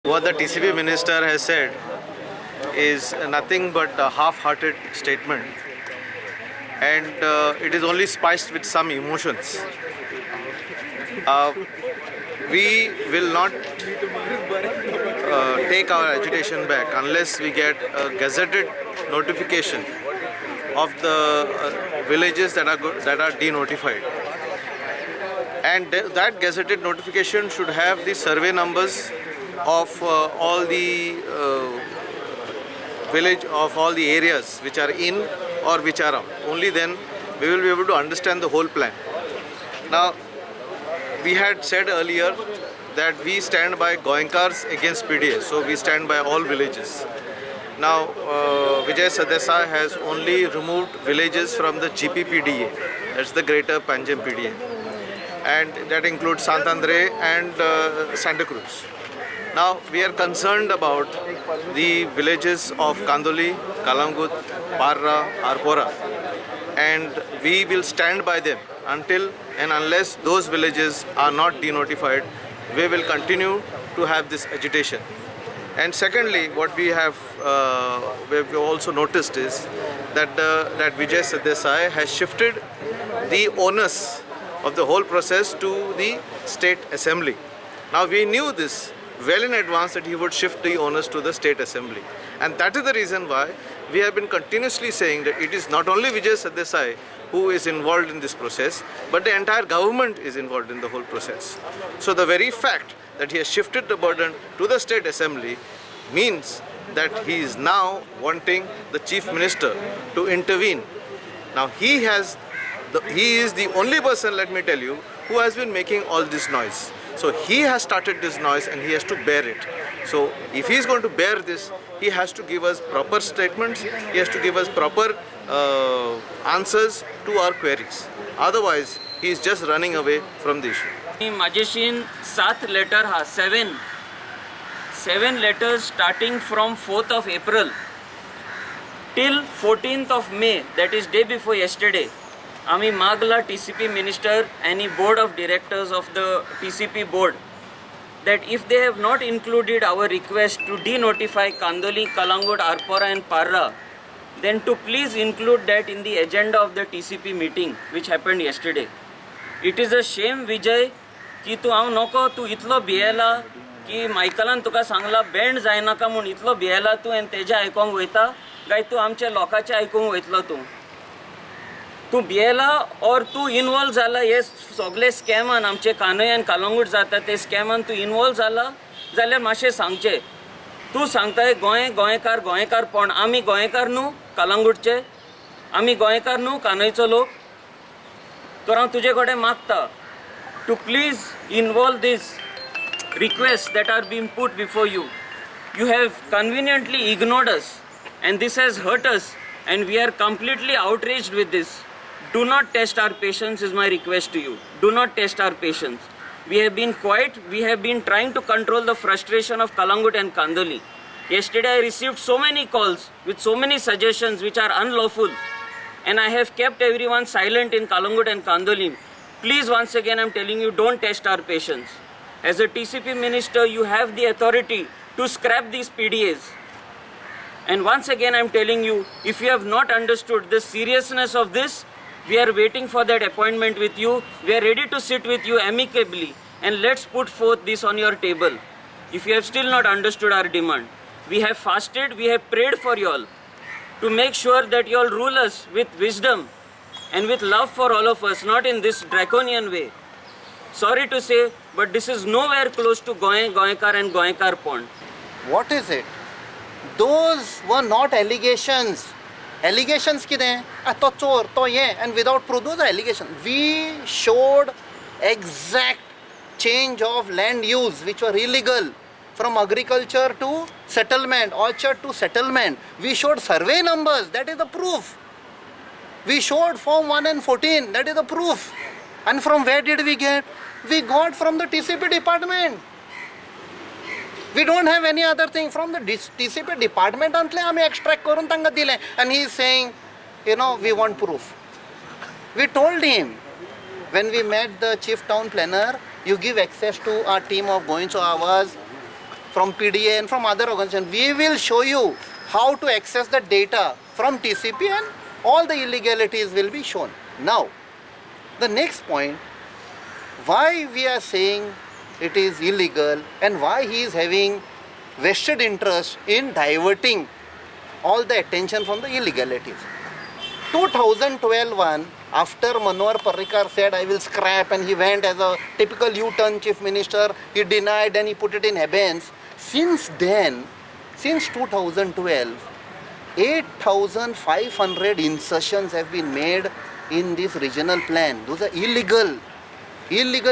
What the TCP minister has said is nothing but a half-hearted statement, and it is only spiced with some emotions. We will not take our agitation back unless we get a gazetted notification of the villages that are denotified, and that gazetted notification should have the survey numbers of all the village of all the areas which are in or which are out. Only then we will be able to understand the whole plan. Now, we had said earlier that we stand by Goenkars against PDA, so we stand by all villages. Now, Vijay Sardesai has only removed villages from the GPPDA, that's the Greater Panjim PDA, and that includes Sant Andre and Santa Cruz. Now, we are concerned about the villages of Kandoli, Kalangut, Parra, Arpora, and we will stand by them until and unless those villages are not denotified. We will continue to have this agitation. And secondly, what we have we've also noticed is that that Vijay Sardesai has shifted the onus of the whole process to the State Assembly. Now, we knew this well in advance that he would shift the onus to the State Assembly, and that is the reason why we have been continuously saying that it is not only Vijay Sardesai who is involved in this process, but the entire government is involved in the whole process. So the very fact that he has shifted the burden to the State Assembly means that he is now wanting the Chief Minister to intervene. Now he is the only person, let me tell you, who has been making all this noise. So he has started this noise and he has to bear it. So if he is going to bear this, he has to give us proper statements, he has to give us proper answers to our queries. Otherwise, he is just running away from the issue. माझेशीन 7 letter ha 7 letters starting from 4th of April till 14th of May, that is day before yesterday. आम्ही मागला TCP minister and board of directors of the TCP board that if they have not included our request to denotify Kandoli, Kalangut, Arpora and Parra, then to please include that in the agenda of the TCP meeting which happened yesterday. It is a shame, Vijay, की तू हांव नको तू इतलो भियेला की मायकलान तुका Sangla band जायनाका म्हूण इतलो भियेला तू आनी तेजें आयकोंक वयता काय तू आमच्या लोकांचें आयकूंक वयतलो तू भियेला और तू इन्वॉल्व जाला हे सगळे स्कॅमान आमचे कानय आनी कालंगूट जाता ते स्कॅमान तू इन्वॉल्व जाला जाल्यार मातशें सांगचें. तू सांगताय गोंयकार आमी गोंयकार न्हू कालंगूटचे, आमी गोंयकार न्हू कानयचो लोक. तर हांव तुजे कडेन मागता to please involve these requests that are being put before you. You have conveniently ignored us and this has hurt us and we are completely outraged with this. Do not test our patience is my request to you. Do not test our patience. We have been quiet, we have been trying to control the frustration of Kalangut and Kandoli. Yesterday I received so many calls with so many suggestions which are unlawful and I have kept everyone silent in Kalangut and Kandoli. Please, once again, I am telling you, don't test our patience. As a TCP minister, you have the authority to scrap these PDAs. And once again, I am telling you, if you have not understood the seriousness of this, we are waiting for that appointment with you. We are ready to sit with you amicably and let's put forth this on your table. If you have still not understood our demand, we have fasted, we have prayed for you all to make sure that you all rule us with wisdom and with love for all of us, not in this draconian way. Sorry to say, but this is nowhere close to Goenkar and Goenkar Pond. What is it? Those were not allegations. Allegations kide hain? To chor, to ye, and without proof, those are allegations. We showed exact change of land use which were illegal from agriculture to settlement, orchard to settlement. We showed survey numbers, that is the proof. We showed Form 1 and 14, that is the proof. And from where did we get? We got from the TCP department. We don't have any other thing from the TCP department until we extract karun tanga dile. And he is saying, you know, we want proof. We told him, when we met the chief town planner, you give access to our team of Goencho Awaz from PDA and from other organizations. We will show you how to access the data from TCP and all the illegalities will be shown. Now, the next point, why we are saying it is illegal and why he is having vested interest in diverting all the attention from the illegalities. 2012 one, after Manohar Parrikar said I will scrap and he went as a typical U-turn chief minister, he denied and he put it in abeyance. Since then, since 2012, 8,500 insertions have been made in this regional plan. Those are illegal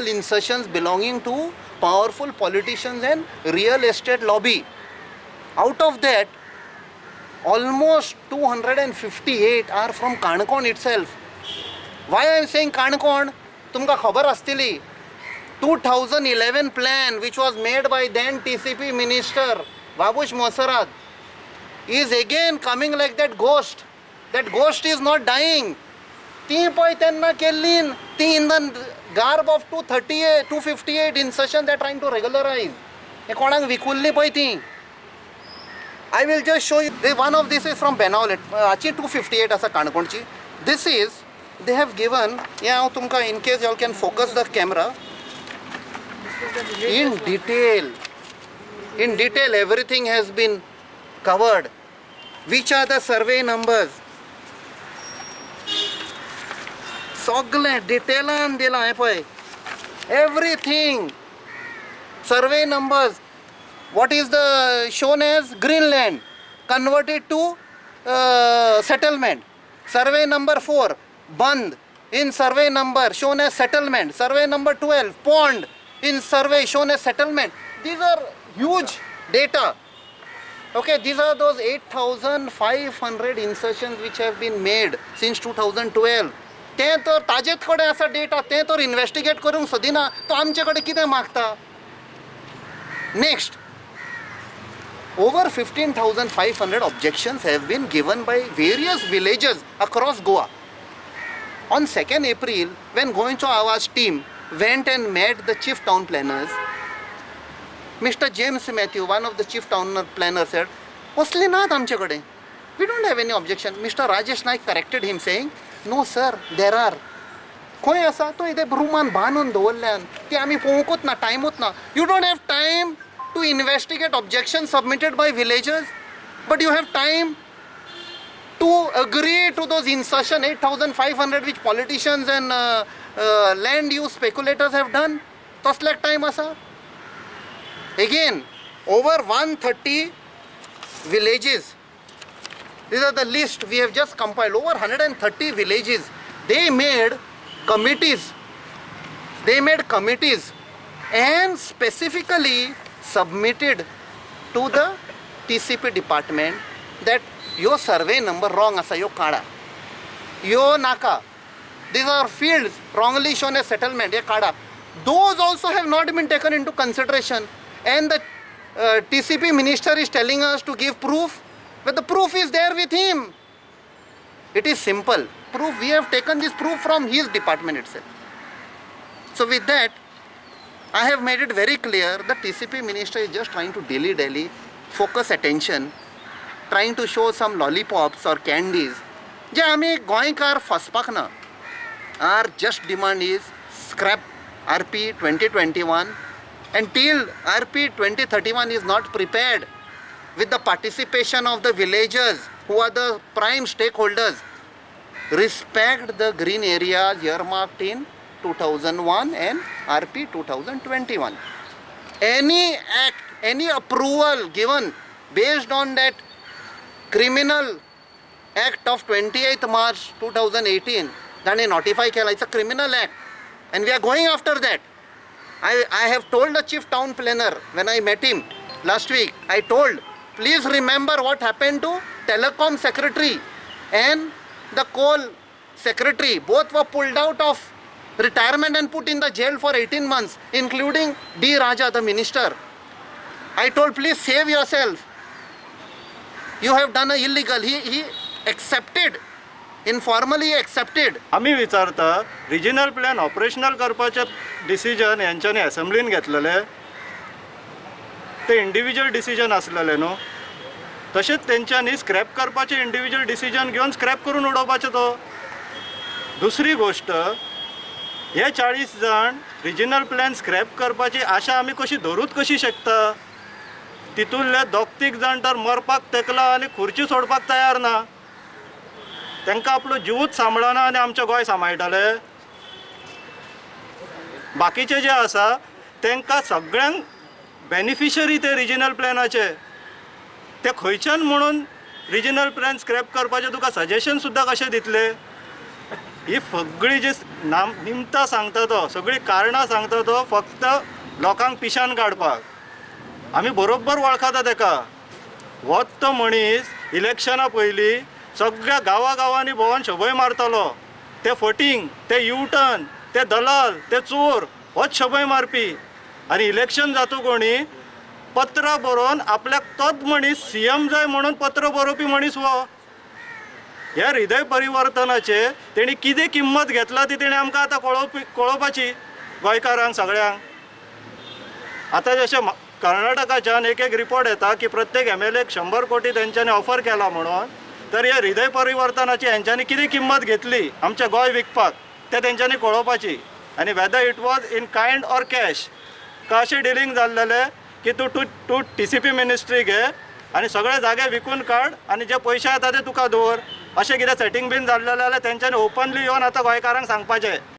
insertions belonging to powerful politicians and real estate lobby. Out of that, almost 258 are from Kanakon itself. Why I am saying Kanakon? Tumka khabar astili. 2011 plan which was made by then TCP minister Babush Mosarad is again coming like that ghost. That ghost is not dying. ती पळय तेन्ना केल्ली ती in the garb of 258 insertion they are trying to regularize. हे कोणाक विकुल्ली पळय ती. I will just show you. One of this is from Benaulet. Achi 258 asa Kanakonchi. This is, they have given, yeah, tumka, in case you all can focus the camera. In detail everything has been covered. Which are the survey numbers? Sogle detailan dila hai pay. Everything. Survey numbers. What is the shown as Greenland converted to settlement. Survey number 4 Band in survey number shown as settlement. Survey number 12 Pond in survey shown as settlement. These are huge data. Okay, these are those 8,500 insertions which have been made since 2012. ते तर ताजेच कडे असा data ते तर investigate करूंक सोदिना तो आमचे कडे कितें मागता. Next, over 15,500 objections have been given by various villages across Goa. On 2nd April, when Goencho Awas team went and met the chief town planners, Mr. James Matthew, one of the chief town planners, said, "Osli naat amchekade. We don't have any objection." Mr. Rajesh Naik corrected him saying, "No sir, there are." खंय आसा तो इथे ब्रुमान बांदून दवरल्यान ती आमी पळोवंकूच ना टायमूच ना. You don't have time to investigate objections submitted by villagers, but you have time to agree to those insertion 8,500 which politicians and land use speculators have done. Taslek time asa. Again, over 130 villages. These are the list we have just compiled. Over 130 villages. They made committees. And specifically submitted to the TCP department that your survey number wrong asa, yo kada. Yo naka. These are fields wrongly shown as settlement, ye kada. Those also have not been taken into consideration. And the TCP minister is telling us to give proof, but the proof is there with him. It is simple. Proof, we have taken this proof from his department itself. So with that, I have made it very clear the TCP minister is just trying to dilly-dally, focus attention, trying to show some lollipops or candies. Je ami goinkar faspak na. Our just demand is scrap RP 2021 until RP 2031 is not prepared with the participation of the villagers who are the prime stakeholders. Respect the green areas earmarked in 2001 and RP 2021. Any act, any approval given based on that criminal act of 28th March 2018, that is notified, it's a criminal act and we are going after that. I have told the chief town planner when I met him last week, I told, please remember what happened to telecom secretary and the coal secretary. Both were pulled out of retirement and put in the jail for 18 months, including D. Raja, the minister. I told, please save yourself. You have done a illegal. He accepted, informally accepted. आम्ही विचारता regional plan operational करपाचे decision यांच्यानी असेंब्लीन घेतलेले ते individual decision आसलेले न्हू. तशेंच तेंच्यांनी scrap करपाचे इंडिविज्युअल डिसिजन घेवन स्क्रॅप करून उडोवपाचो तो. दुसरी गोश्ट, हे 40 जाण रिजनल प्लॅन स्क्रॅप करपाची आशा आमी कशी धरूच कशी शकता. तितूंतले 2-3 जाण तर मरपाक तेकला आनी खुर्ची सोडपाक तयार ना. तांकां आपलो जीवूच सांबाळना आनी आमचें गोंय सांबाळटले. बाकीचे जे आसा तांकां सगळ्यांक बेनिफिशरी ते रिजनल प्लॅनाचे. ते खंयच्यान म्हणून रिजनल प्लॅन स्क्रॅप करपाचें तुका सजेशन सुद्दां कशें दितले. ही सगळी जी निमतां सांगता तो, सगळी कारणां सांगता तो फक्त लोकांक पिशान काडपाक. आमी बरोबर वळखता ताका. होच तो मनीस इलेक्शना पयलीं सगळ्या गांवांनी भोंवन शबय मारतालो. ते फटींग, ते युटर्न, ते दलाल, ते चोर होच शबय मारपी. आनी इलेक्शन जाता कोणी पत्र बरोवन आपल्याक तोच मनीस CM जाय म्हणून पत्र बरोवपी मनीस हो. ह्या हृदय परिवर्तनाचे तेणी कितें किंमत घेतला ती तेणी आमकां आतां कळोवपाची गोंयकारांक सगळ्यांक. आतां जशें कर्नाटकाच्यान एक रिपोर्ट येता की प्रत्येक MLAक 100 कोटी तेंच्यांनी ऑफर केला म्हणून. तर ह्या हृदय परिवर्तनाची हेंच्यांनी कितें किंमत घेतली आमचें गोंय विकपाक तें तेंच्यांनी कळोवपाची. आनी whether it was in kind or cash कशें डिलींग जाल्लेलें की तूं TCP मिनिस्ट्री घे आनी सगळे जागे विकून काड आनी जे पयशे येता ते तुका दवर. अशें कितें सेटींग बीन जाल्लें जाल्यार तेंच्यांनी ओपनली येवन आतां गोंयकारांक सांगपाचें.